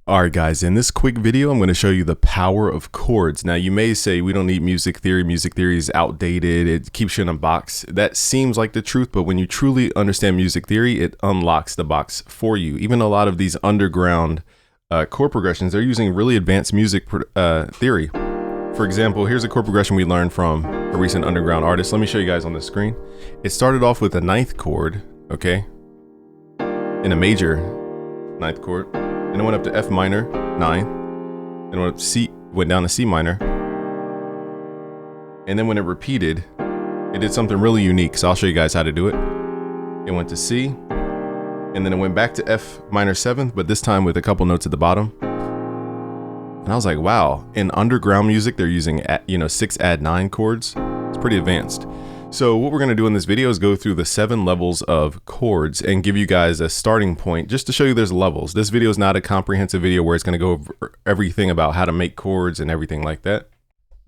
Alright guys, in this quick video, I'm going to show you the power of chords. Now you may say we don't need music theory is outdated, it keeps you in a box. That seems like the truth, but when you truly understand music theory, it unlocks the box for you. Even a lot of these underground chord progressions, they're using really advanced music theory. For example, here's a chord progression we learned from a recent underground artist. Let me show you guys on the screen. It started off with a ninth chord, okay, in a major ninth chord. And it went up to F minor, 9, and went up to C, went down to C minor. And then when it repeated, it did something really unique. So I'll show you guys how to do it. It went to C, and then it went back to F minor 7th, but this time with a couple notes at the bottom. And I was like, wow, in underground music, they're using, 6 add 9 chords. It's pretty advanced. So what we're going to do in this video is go through the 7 levels of chords and give you guys a starting point just to show you there's levels. This video is not a comprehensive video where it's going to go over everything about how to make chords and everything like that.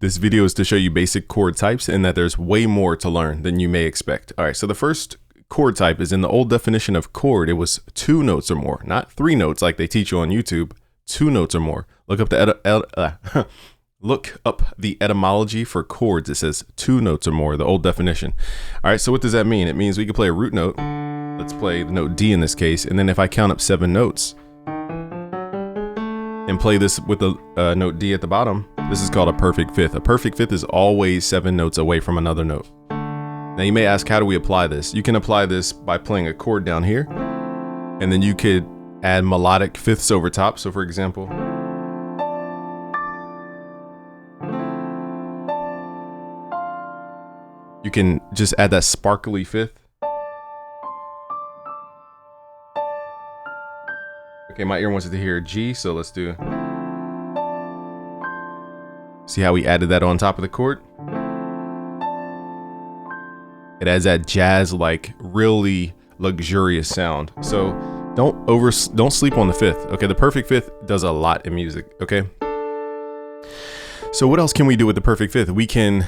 This video is to show you basic chord types and that there's way more to learn than you may expect. All right, so the first chord type is in the old definition of chord. It was 2 notes or more, not 3 notes like they teach you on YouTube. 2 notes or more. Look up the etymology for chords. It says 2 notes or more, the old definition. All right, so what does that mean? It means we could play a root note. Let's play the note D in this case. And then if I count up 7 notes and play this with the note D at the bottom, this is called a perfect fifth. A perfect fifth is always 7 notes away from another note. Now you may ask, how do we apply this? You can apply this by playing a chord down here, and then you could add melodic fifths over top. So for example, you can just add that sparkly fifth. Okay, my ear wants to hear G, so let's do. See how we added that on top of the chord? It adds that jazz-like, really luxurious sound. So don't sleep on the fifth. Okay, the perfect fifth does a lot in music. Okay. So what else can we do with the perfect fifth? We can,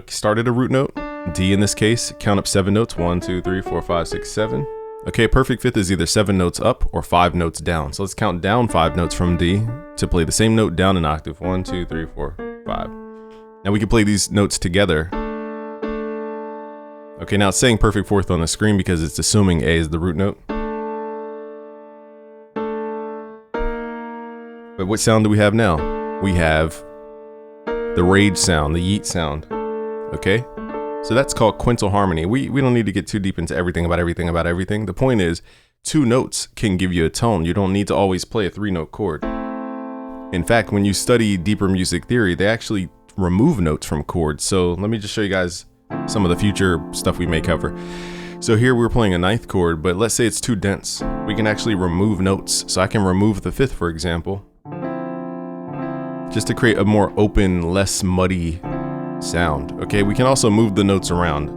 start at a root note. D in this case, count up 7 notes, 1, 2, 3, 4, 5, 6, 7. Okay, perfect fifth is either 7 notes up or 5 notes down. So let's count down 5 notes from D to play the same note down an octave. 1, 2, 3, 4, 5. Now we can play these notes together. Okay, now it's saying perfect fourth on the screen because it's assuming A is the root note. But what sound do we have now? We have the rage sound, the yeet sound. Okay? So that's called quintal harmony. We don't need to get too deep into everything about everything. The point is, 2 notes can give you a tone. You don't need to always play a 3-note chord. In fact, when you study deeper music theory, they actually remove notes from chords. So let me just show you guys some of the future stuff we may cover. So here we're playing a 9th chord, but let's say it's too dense. We can actually remove notes. So I can remove the 5th, for example, just to create a more open, less muddy sound. Okay, we can also move the notes around.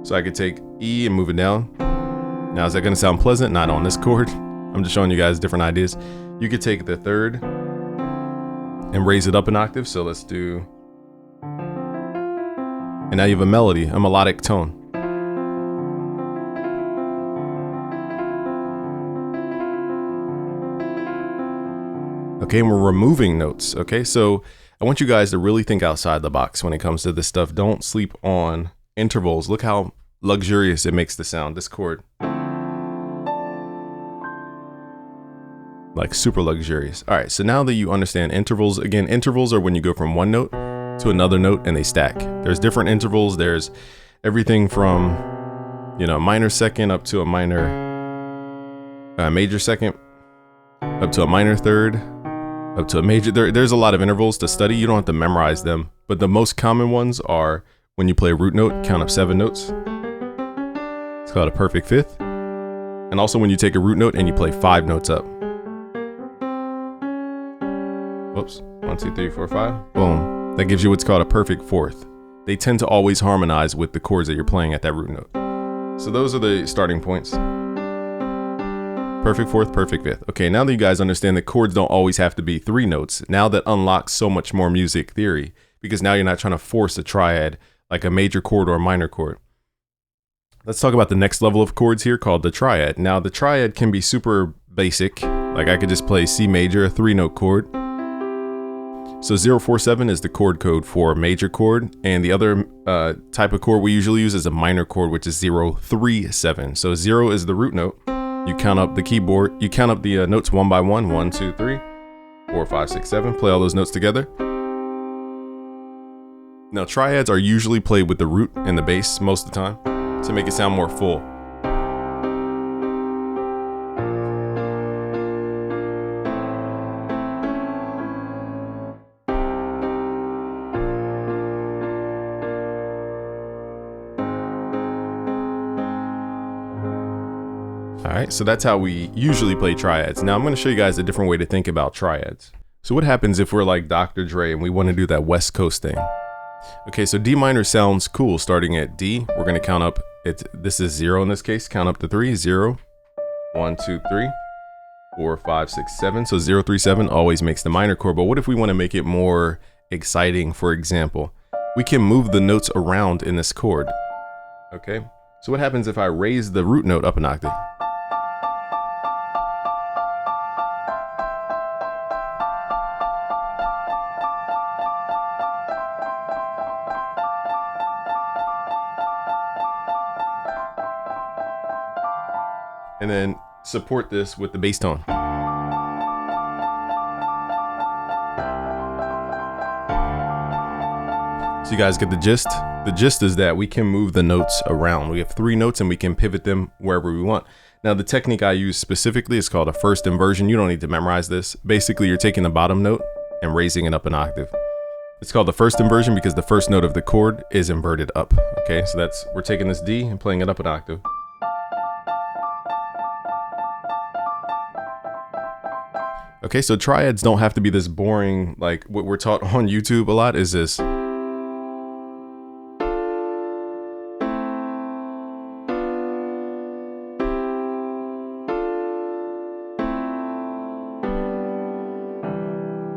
So I could take E and move it down. Now, is that going to sound pleasant? Not on this chord. I'm just showing you guys different ideas. You could take the 3rd and raise it up an octave. So let's do, and now you have a melody, a melodic tone. Okay, and we're removing notes. Okay, so I want you guys to really think outside the box when it comes to this stuff. Don't sleep on intervals. Look how luxurious it makes the sound, this chord. Like super luxurious. All right, so now that you understand intervals, again, intervals are when you go from one note to another note and they stack. There's different intervals. There's everything from, a minor second up to a major second, up to a minor third, up to a major. There's a lot of intervals to study. You don't have to memorize them, but the most common ones are when you play a root note, count up 7 notes. It's called a perfect fifth. And also when you take a root note and you play 5 notes up. Whoops, 1, 2, 3, 4, 5. Boom. That gives you what's called a perfect fourth. They tend to always harmonize with the chords that you're playing at that root note. So those are the starting points. Perfect fourth, perfect fifth. Okay, now that you guys understand that chords don't always have to be 3 notes, now that unlocks so much more music theory, because now you're not trying to force a triad like a major chord or a minor chord. Let's talk about the next level of chords here called the triad. Now the triad can be super basic. Like I could just play C major, a 3-note chord. So 047 is the chord code for major chord, and the other type of chord we usually use is a minor chord, which is 037. So 0 is the root note. You count up the keyboard, you count up the notes one by one, 1, 2, 3, 4, 5, 6, 7, play all those notes together. Now triads are usually played with the root and the bass most of the time to make it sound more full. All right, so that's how we usually play triads. Now I'm going to show you guys a different way to think about triads. So what happens if we're like Dr. Dre and we want to do that West Coast thing? Okay, so D minor sounds cool starting at D. We're going to count up, this is 0 in this case, count up to 3, 0, 1, 2, 3, 4, 5, 6, 7. So 037 always makes the minor chord, but what if we want to make it more exciting, for example? We can move the notes around in this chord, okay? So what happens if I raise the root note up an octave? And then support this with the bass tone. So you guys get the gist? The gist is that we can move the notes around. We have 3 notes and we can pivot them wherever we want. Now the technique I use specifically is called a first inversion. You don't need to memorize this. Basically, you're taking the bottom note and raising it up an octave. It's called the first inversion because the first note of the chord is inverted up. Okay, so we're taking this D and playing it up an octave. Okay, so triads don't have to be this boring, like what we're taught on YouTube a lot is this.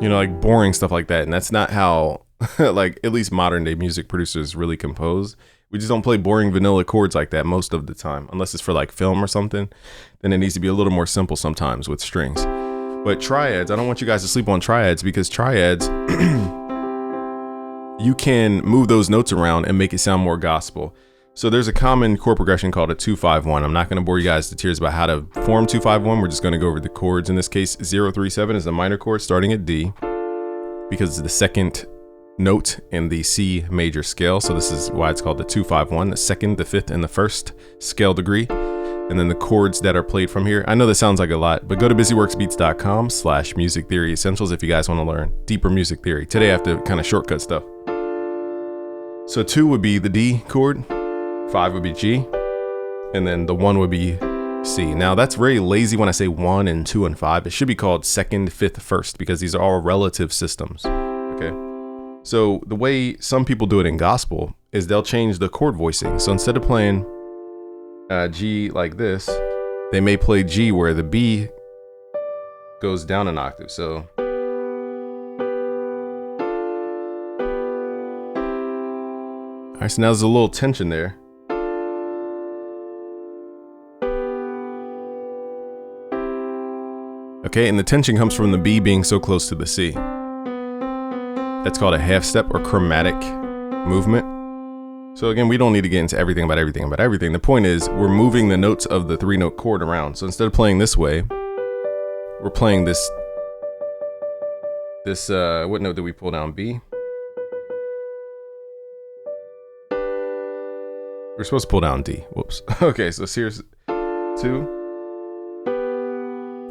You know, like boring stuff like that. And that's not how, like, at least modern day music producers really compose. We just don't play boring vanilla chords like that most of the time, unless it's for like film or something. Then it needs to be a little more simple sometimes with strings. But triads, I don't want you guys to sleep on triads because triads, you can move those notes around and make it sound more gospel. So there's a common chord progression called a 2-5-1. I'm not going to bore you guys to tears about how to form 2-5-1. We're just going to go over the chords. In this case, 0-3-7 is the minor chord starting at D because it's the second note in the C major scale. So this is why it's called the 2-5-1, the second, the fifth, and the first scale degree. And then the chords that are played from here. I know this sounds like a lot, but go to busyworksbeats.com/music theory essentials if you guys want to learn deeper music theory. Today I have to kind of shortcut stuff. So 2 would be the D chord, 5 would be G, and then the 1 would be C. Now that's very lazy when I say 1 and 2 and 5. It should be called second, fifth, first because these are all relative systems. Okay. So the way some people do it in gospel is they'll change the chord voicing. So instead of playing G like this, they may play G where the B goes down an octave. So all right, so now there's a little tension there. Okay, and the tension comes from the B being so close to the C. That's called a half step or chromatic movement. So again, we don't need to get into everything about everything about everything. The point is we're moving the notes of the 3-note chord around. So instead of playing this way, we're playing this, what note did we pull down? B? We're supposed to pull down D. Whoops. Okay, so here's 2.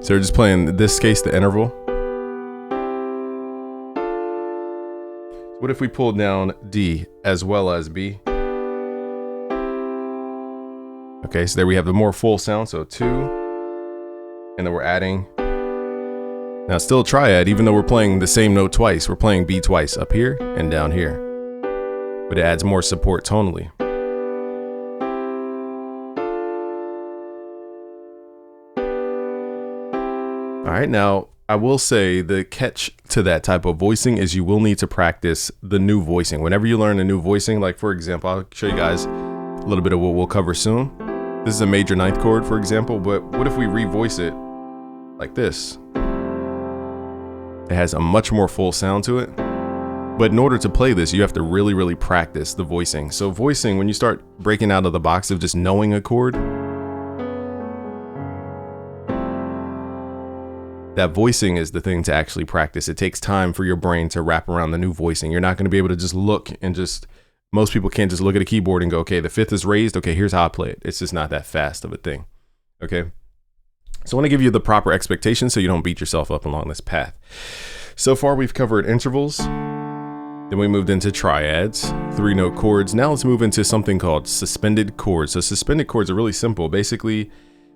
So we're just playing, in this case, the interval. What if we pulled down D as well as B? Okay, so there we have the more full sound, so 2, and then we're adding. Now it's still a triad, even though we're playing the same note twice. We're playing B twice, up here and down here. But it adds more support tonally. All right, now I will say the catch to that type of voicing is you will need to practice the new voicing. Whenever you learn a new voicing, like for example, I'll show you guys a little bit of what we'll cover soon. This is a major 9th chord, for example, but what if we revoice it like this, it has a much more full sound to it. But in order to play this, you have to really, really practice the voicing. So voicing, when you start breaking out of the box of just knowing a chord, that voicing is the thing to actually practice. It takes time for your brain to wrap around the new voicing. You're not going to be able to just look and most people can't just look at a keyboard and go, okay, the fifth is raised. Okay, here's how I play it. It's just not that fast of a thing. Okay. So I want to give you the proper expectations so you don't beat yourself up along this path. So far, we've covered intervals. Then we moved into triads, 3-note chords. Now let's move into something called suspended chords. So suspended chords are really simple. Basically,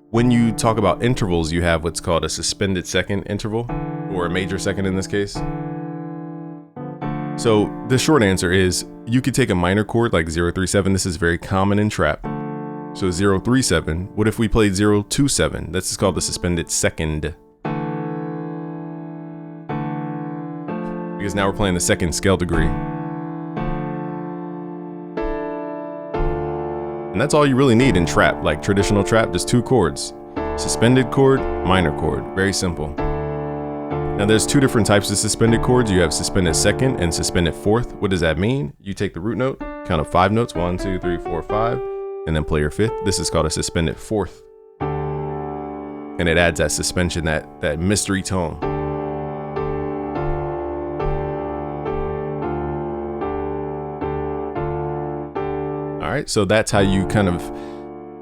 when you talk about intervals, you have what's called a suspended second interval, or a major second in this case. So the short answer is you could take a minor chord like 0-3-7. This is very common in trap. So 0-3-7. What if we played 0-2-7? This is called the suspended second. Because now we're playing the second scale degree. And that's all you really need in trap, like traditional trap, just 2 chords. Suspended chord, minor chord, very simple. Now there's 2 different types of suspended chords. You have suspended second and suspended fourth. What does that mean? You take the root note, count up 5 notes, 1, 2, 3, 4, 5, and then play your fifth. This is called a suspended fourth. And it adds that suspension, that mystery tone. All right, so that's how you kind of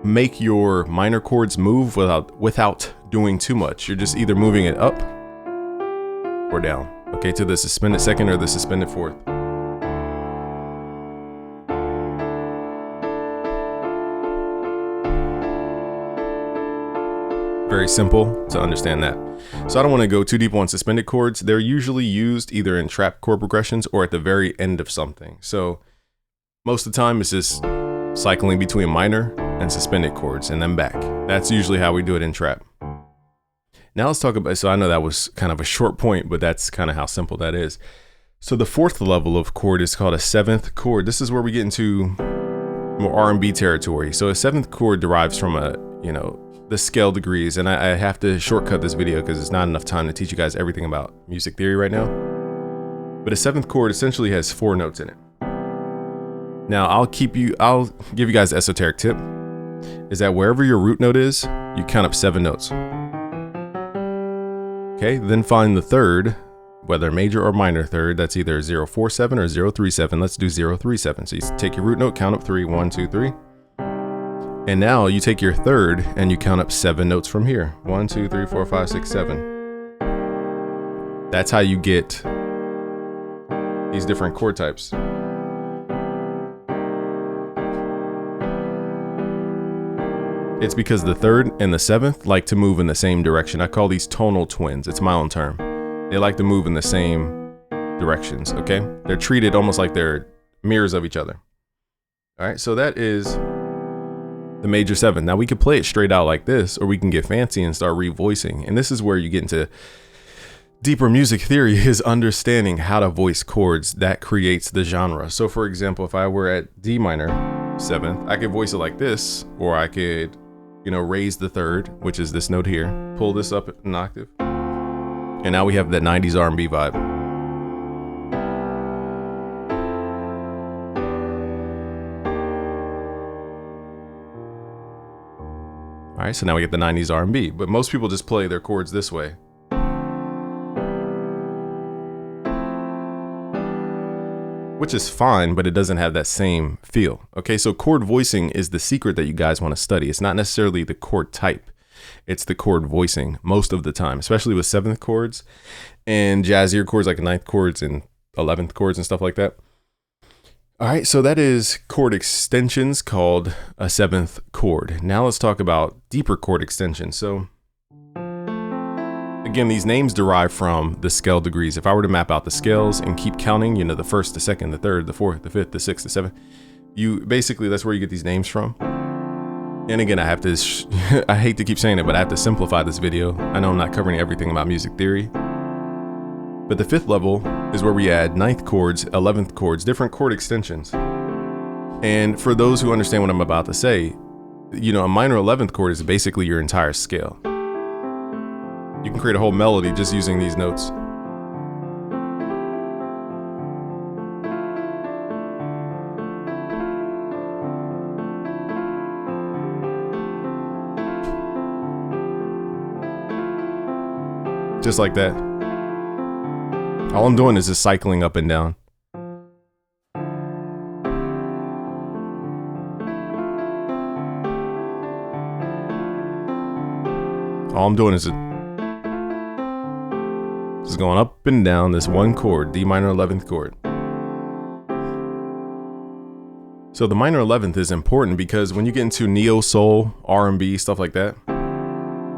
make your minor chords move without doing too much. You're just either moving it up or down, okay, to the suspended second or the suspended fourth. Very simple to understand that. So I don't want to go too deep on suspended chords. They're usually used either in trap chord progressions or at the very end of something. So most of the time it's just cycling between minor and suspended chords and then back. That's usually how we do it in trap. Now let's talk about, so I know that was kind of a short point, but that's kind of how simple that is. So the 4th level of chord is called a 7th chord. This is where we get into more R&B territory. So a 7th chord derives from the scale degrees, and I have to shortcut this video because it's not enough time to teach you guys everything about music theory right now. But a 7th chord essentially has 4 notes in it. Now I'll give you guys an esoteric tip, is that wherever your root note is, you count up 7 notes. Okay, then find the third, whether major or minor third, that's either 0-4-7 or 0-3-7. Let's do 0-3-7. So you take your root note, count up 3, 1, 2, 3. And now you take your third and you count up 7 notes from here. 1, 2, 3, 4, 5, 6, 7. That's how you get these different chord types. It's because the 3rd and the 7th like to move in the same direction. I call these tonal twins. It's my own term. They like to move in the same directions, okay? They're treated almost like they're mirrors of each other. All right, so that is the major 7th. Now we could play it straight out like this, or we can get fancy and start revoicing. And this is where you get into deeper music theory, is understanding how to voice chords that creates the genre. So for example, if I were at D minor 7th, I could voice it like this, or I could, raise the 3rd, which is this note here, pull this up an octave. And now we have that 90s R&B vibe. All right, so now we get the 90s R&B, but most people just play their chords this way. Which is fine, but it doesn't have that same feel. Okay, so chord voicing is the secret that you guys want to study. It's not necessarily the chord type. It's the chord voicing most of the time, especially with 7th chords and jazzier chords like 9th chords and 11th chords and stuff like that. All right, so that is chord extensions called a 7th chord. Now let's talk about deeper chord extensions. So again, these names derive from the scale degrees. If I were to map out the scales and keep counting, the 1st, the 2nd, the 3rd, the 4th, the 5th, the 6th, the 7th, basically that's where you get these names from. And again, I have to, I hate to keep saying it, but I have to simplify this video. I know I'm not covering everything about music theory, but the 5th level is where we add 9th chords, 11th chords, different chord extensions. And for those who understand what I'm about to say, a minor 11th chord is basically your entire scale. You can create a whole melody just using these notes. Just like that. All I'm doing is just cycling up and down. All I'm doing is just going up and down this one chord, D minor 11th chord. So the minor 11th is important because when you get into neo soul, R&B, stuff like that,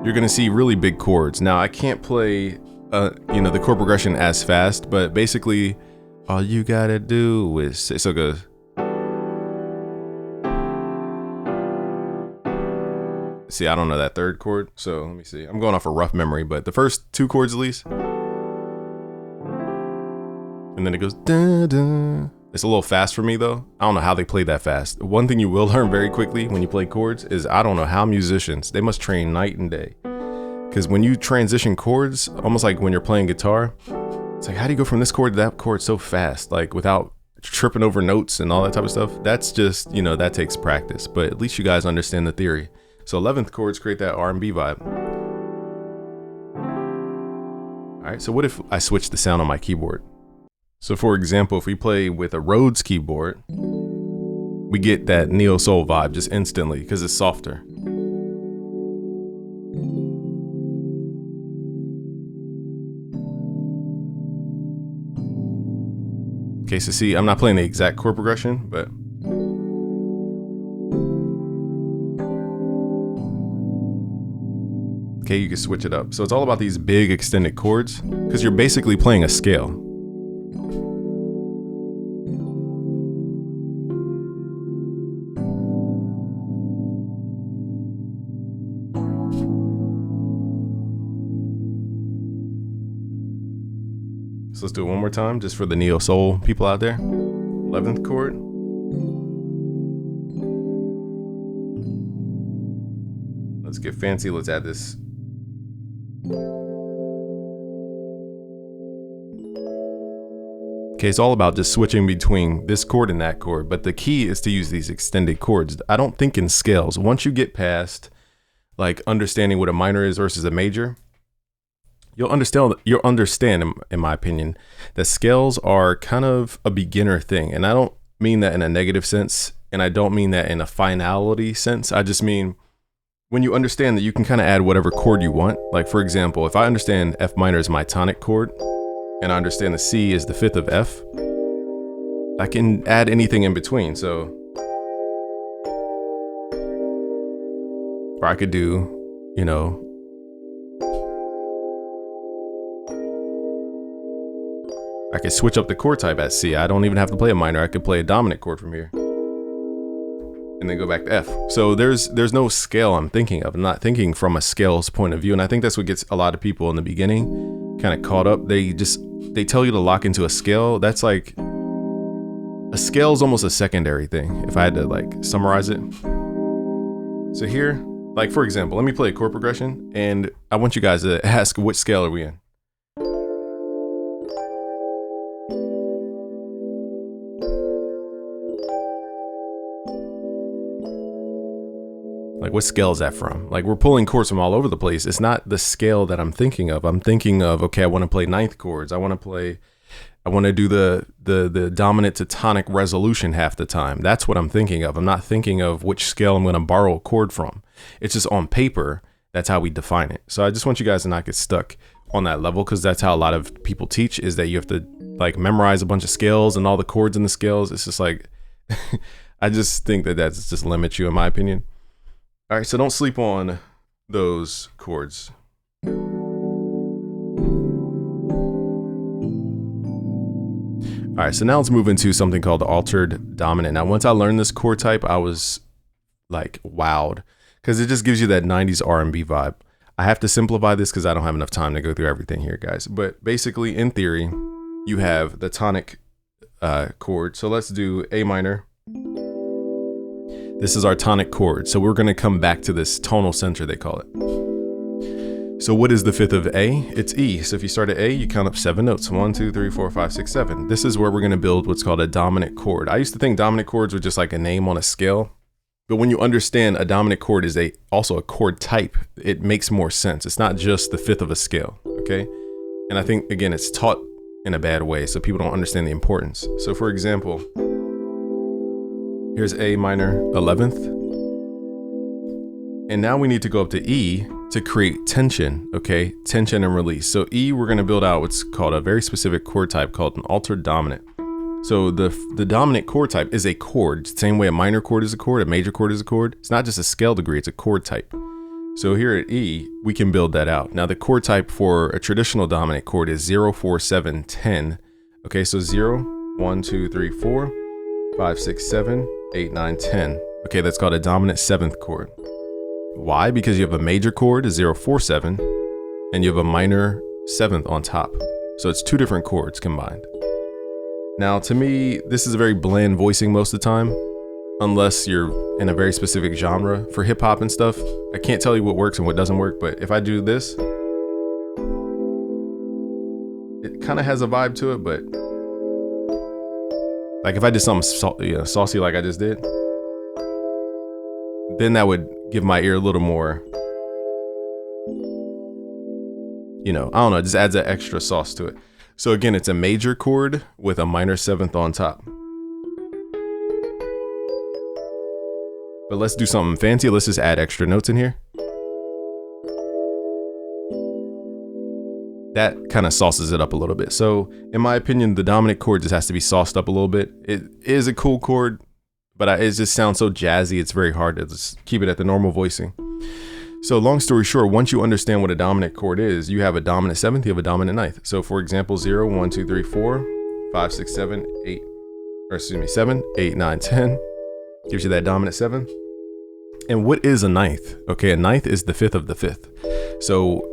you're gonna see really big chords. Now I can't play, the chord progression as fast, but basically, all you gotta do is so it goes. See, I don't know that third chord, so let me see. I'm going off a rough memory, but the first two chords at least. And then it goes, dun, dun. It's a little fast for me though. I don't know how they play that fast. One thing you will learn very quickly when you play chords is I don't know how musicians, they must train night and day. Because when you transition chords, almost like when you're playing guitar, it's like, how do you go from this chord to that chord so fast? Like without tripping over notes and all that type of stuff. That's just, that takes practice, but at least you guys understand the theory. So 11th chords create that R&B vibe. All right, so what if I switch the sound on my keyboard? So for example, if we play with a Rhodes keyboard, we get that neo soul vibe just instantly because it's softer. Okay, so see, I'm not playing the exact chord progression, but okay, you can switch it up. So it's all about these big extended chords because you're basically playing a scale. So let's do it one more time just for the neo soul people out there. 11th chord. Let's get fancy. Let's add this. Okay, it's all about just switching between this chord and that chord, but the key is to use these extended chords. I don't think in scales. Once you get past like understanding what a minor is versus a major, you'll understand, in my opinion, that scales are kind of a beginner thing. And I don't mean that in a negative sense, and I don't mean that in a finality sense. I just mean when you understand that you can kind of add whatever chord you want. Like for example, if I understand F minor is my tonic chord, and I understand the C is the 5th of F, I can add anything in between. So, or I could do, I could switch up the chord type at C. I don't even have to play a minor. I could play a dominant chord from here and then go back to F. So there's no scale I'm thinking of. I'm not thinking from a scales point of view. And I think that's what gets a lot of people in the beginning kind of caught up. They tell you to lock into a scale. That's like, a scale is almost a secondary thing, if I had to like summarize it. So here, like for example, let me play a chord progression and I want you guys to ask which scale are we in? Like what scale is that from? Like we're pulling chords from all over the place. It's not the scale that I'm thinking of. I'm thinking of, okay, I want to play ninth chords. I want to do the dominant to tonic resolution half the time. That's what I'm thinking of. I'm not thinking of which scale I'm going to borrow a chord from. It's just on paper. That's how we define it. So I just want you guys to not get stuck on that level, because that's how a lot of people teach, is that you have to like memorize a bunch of scales and all the chords in the scales. It's just like, I just think that that's just limits you, in my opinion. All right, so don't sleep on those chords. All right, so now let's move into something called the altered dominant. Now, once I learned this chord type, I was like wowed, because it just gives you that 90s R&B vibe. I have to simplify this because I don't have enough time to go through everything here, guys. But basically, in theory, you have the tonic chord. So let's do A minor. This is our tonic chord. So we're going to come back to this tonal center, they call it. So what is the fifth of A? It's E. So if you start at A, you count up 7 notes. 1, 2, 3, 4, 5, 6, 7. This is where we're going to build what's called a dominant chord. I used to think dominant chords were just like a name on a scale. But when you understand a dominant chord is also a chord type, it makes more sense. It's not just the fifth of a scale, okay? And I think, again, it's taught in a bad way, so people don't understand the importance. So for example, here's A minor 11th. And now we need to go up to E to create tension, okay? Tension and release. So E, we're gonna build out what's called a very specific chord type called an altered dominant. So the dominant chord type is a chord, same way a minor chord is a chord, a major chord is a chord. It's not just a scale degree, it's a chord type. So here at E, we can build that out. Now the chord type for a traditional dominant chord is 0, 4, 7, 10. Okay, so 0, 1, 2, 3, 4, 5, 6, 7, 8, 9, 10. Okay, that's called a dominant 7th chord. Why? Because you have a major chord, 0, 4, 7, and you have a minor 7th on top. So it's 2 different chords combined. Now, to me, this is a very bland voicing most of the time, unless you're in a very specific genre. For hip hop and stuff, I can't tell you what works and what doesn't work, but if I do this, it kind of has a vibe to it, but like if I did something saucy like I just did, then that would give my ear a little more, I don't know, it just adds that extra sauce to it. So again, it's a major chord with a minor 7th on top. But let's do something fancy. Let's just add extra notes in here. That kind of sauces it up a little bit. So in my opinion, the dominant chord just has to be sauced up a little bit. It is a cool chord, but it just sounds so jazzy. It's very hard to just keep it at the normal voicing. So long story short, once you understand what a dominant chord is, you have a dominant 7th, you have a dominant 9th. So for example, 0, 1, 2, 3, 4, 5, 6, 7, 7, 8, 9, 10. Gives you that dominant 7. And what is a 9th? Okay, a 9th is the 5th of the 5th. So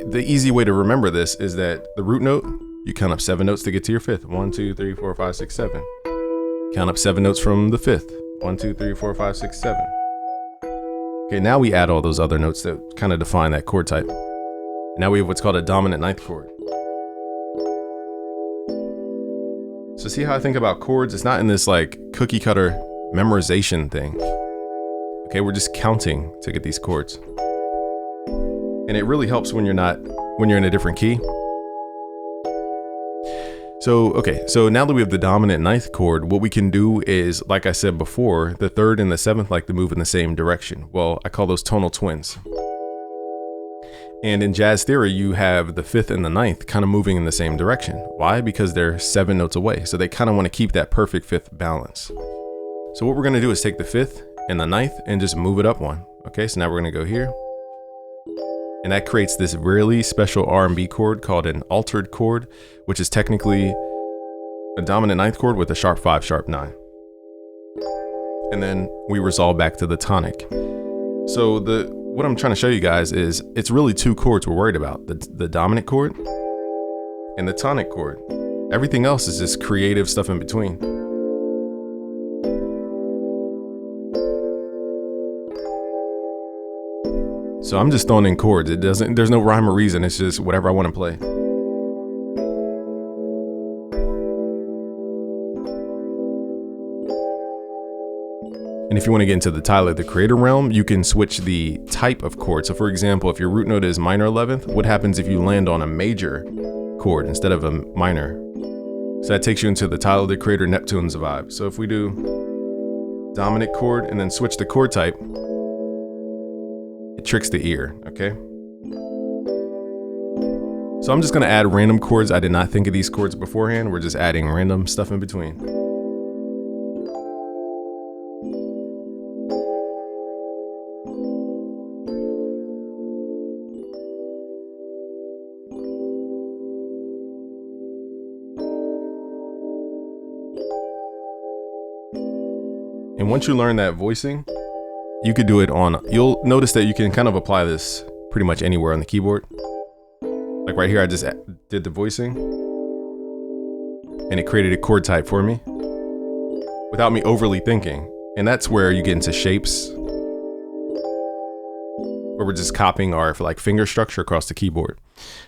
the easy way to remember this is that the root note, you count up 7 notes to get to your 5th. 1, 2, 3, 4, 5, 6, 7. Count up 7 notes from the 5th. 1, 2, 3, 4, 5, 6, 7. Okay, now we add all those other notes that kind of define that chord type. Now we have what's called a dominant 9th chord. So see how I think about chords? It's not in this like cookie cutter memorization thing. Okay, we're just counting to get these chords. And it really helps when you're in a different key. So now that we have the dominant 9th chord, what we can do is, like I said before, the 3rd and the 7th like to move in the same direction. Well, I call those tonal twins. And in jazz theory, you have the 5th and the 9th kind of moving in the same direction. Why? Because they're 7 notes away. So they kind of want to keep that perfect 5th balance. So what we're going to do is take the 5th and the 9th and just move it up one. Okay, so now we're going to go here. And that creates this really special R&B chord called an altered chord, which is technically a dominant 9th chord with a sharp 5, sharp 9. And then we resolve back to the tonic. So what I'm trying to show you guys is it's really 2 chords we're worried about, the dominant chord and the tonic chord. Everything else is just creative stuff in between. So I'm just throwing in chords. There's no rhyme or reason. It's just whatever I want to play. And if you want to get into the Tyler, the Creator realm, you can switch the type of chord. So for example, if your root note is minor 11th, what happens if you land on a major chord instead of a minor? So that takes you into the Tyler, the Creator, Neptune's vibe. So if we do dominant chord and then switch the chord type, it tricks the ear, okay? So I'm just gonna add random chords. I did not think of these chords beforehand. We're just adding random stuff in between. And once you learn that voicing, you could do it you'll notice that you can kind of apply this pretty much anywhere on the keyboard. Like right here, I just did the voicing and it created a chord type for me without me overly thinking. And that's where you get into shapes. where we're just copying our like finger structure across the keyboard.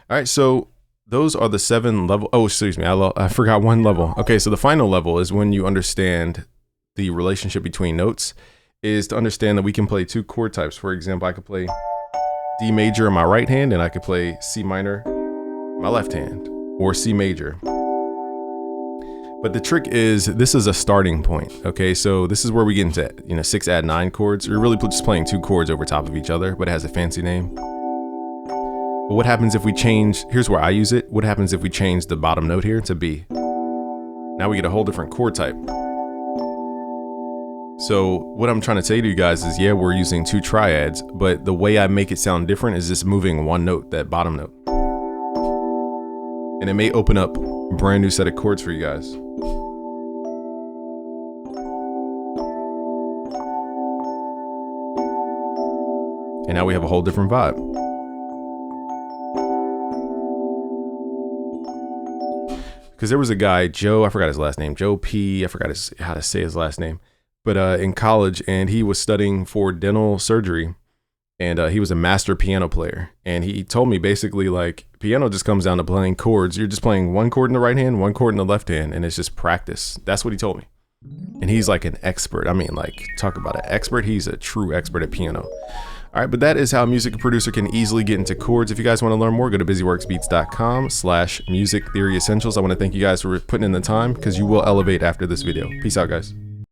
All right, so those are the 7 level. Oh, excuse me, I forgot one level. Okay, so the final level is when you understand the relationship between notes, is to understand that we can play 2 chord types. For example, I could play D major in my right hand, and I could play C minor in my left hand, or C major. But the trick is, this is a starting point. Okay, so this is where we get into, you know, 6 add 9 chords. We're really just playing 2 chords over top of each other, but it has a fancy name. But what happens if we change, here's where I use it. What happens if we change the bottom note here to B? Now we get a whole different chord type. So what I'm trying to say to you guys is, yeah, we're using 2 triads, but the way I make it sound different is just moving one note, that bottom note. And it may open up a brand new set of chords for you guys. And now we have a whole different vibe. Because there was a guy, Joe, I forgot his last name, Joe P, I forgot how to say his last name, but in college, and he was studying for dental surgery, and he was a master piano player. And he told me basically, like, piano just comes down to playing chords. You're just playing 1 chord in the right hand, 1 chord in the left hand, and it's just practice. That's what he told me. And he's like an expert. I mean, like, talk about an expert. He's a true expert at piano. All right, but that is how a music producer can easily get into chords. If you guys want to learn more, go to busyworksbeats.com/music theory essentials. I want to thank you guys for putting in the time, because you will elevate after this video. Peace out, guys.